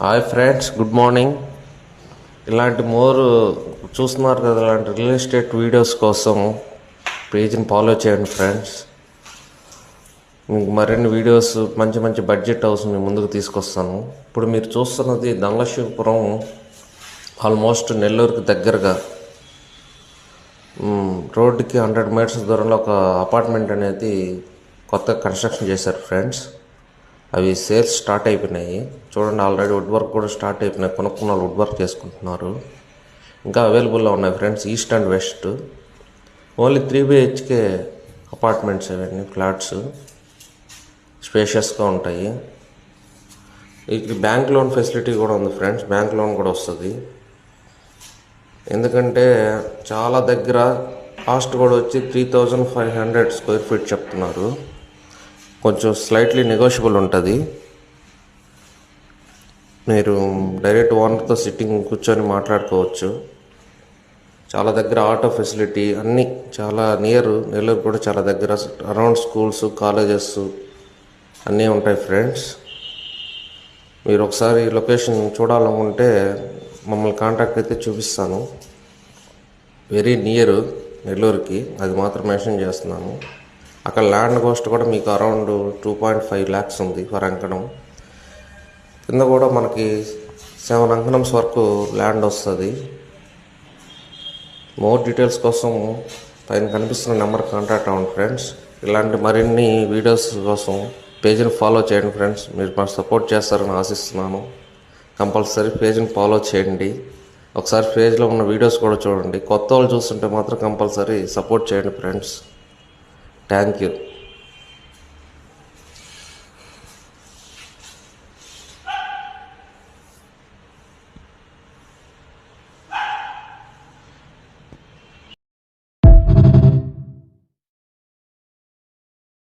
Hi friends, good morning. ఇలాంటి చూస్తున్నారు కదా, ఇలాంటి రియల్ ఎస్టేట్ వీడియోస్ కోసం పేజ్ని ఫాలో చేయండి ఫ్రెండ్స్. మీకు మరిన్ని వీడియోస్ మంచి మంచి బడ్జెట్ హౌస్ మీ ముందుకు తీసుకొస్తాను. ఇప్పుడు మీరు చూస్తున్నది దంగశివపురం, ఆల్మోస్ట్ నెల్లూరుకి దగ్గరగా రోడ్డుకి 100 మీటర్స్ దూరంలో ఒక అపార్ట్మెంట్ అనేది కొత్తగా కన్స్ట్రక్షన్ చేశారు ఫ్రెండ్స్. అవి సేల్స్ స్టార్ట్ అయిపోయినాయి. చూడండి, ఆల్రెడీ వుడ్ వర్క్ కూడా స్టార్ట్ అయిపోయినాయి. కొనుక్కున్న వాళ్ళు వుడ్ వర్క్ చేసుకుంటున్నారు. ఇంకా అవైలబుల్లో ఉన్నాయి friends, east and west. Only 3 BHK apartments, అవన్నీ ఫ్లాట్స్ స్పేషియస్గా ఉంటాయి. ఇది బ్యాంక్ లోన్ ఫెసిలిటీ కూడా ఉంది ఫ్రెండ్స్, బ్యాంక్ లోన్ కూడా వస్తుంది. ఎందుకంటే చాలా దగ్గర కాస్ట్ కూడా వచ్చి 3500 స్క్వేర్ ఫీట్ చెప్తున్నారు. కొంచెం స్లైట్లీ నెగోషియబుల్ ఉంటుంది. మీరు డైరెక్ట్ ఓనర్తో సిట్టింగ్ కూర్చొని మాట్లాడుకోవచ్చు. చాలా దగ్గర ఆటో ఫెసిలిటీ అన్నీ చాలా నియర్, నెల్లూరు కూడా చాలా దగ్గర, అరౌండ్ స్కూల్స్, కాలేజెస్ అన్నీ ఉంటాయి ఫ్రెండ్స్. మీరు ఒకసారి లొకేషన్ చూడాలనుకుంటే మమ్మల్ని కాంటాక్ట్ అయితే చూపిస్తాను. వెరీ నియర్ నెల్లూరుకి, అది మాత్రం మెన్షన్ చేస్తున్నాను. అక్కడ ల్యాండ్ కాస్ట్ కూడా మీకు అరౌండ్ 2.5 lakhs ఉంది ఫర్ అంకణం. కింద కూడా మనకి 7 అంకణమ్స్ వరకు ల్యాండ్ వస్తుంది. మోర్ డీటెయిల్స్ కోసం పైన కనిపిస్తున్న నెంబర్ కాంటాక్ట్ అవ్వండి ఫ్రెండ్స్. ఇలాంటి మరిన్ని వీడియోస్ కోసం పేజీని ఫాలో చేయండి ఫ్రెండ్స్. మీరు మాకు సపోర్ట్ చేస్తారని ఆశిస్తున్నాను. కంపల్సరీ పేజీని ఫాలో చేయండి. ఒకసారి పేజ్లో ఉన్న వీడియోస్ కూడా చూడండి. కొత్త వాళ్ళు చూస్తుంటే మాత్రం కంపల్సరీ సపోర్ట్ చేయండి ఫ్రెండ్స్. Thank you.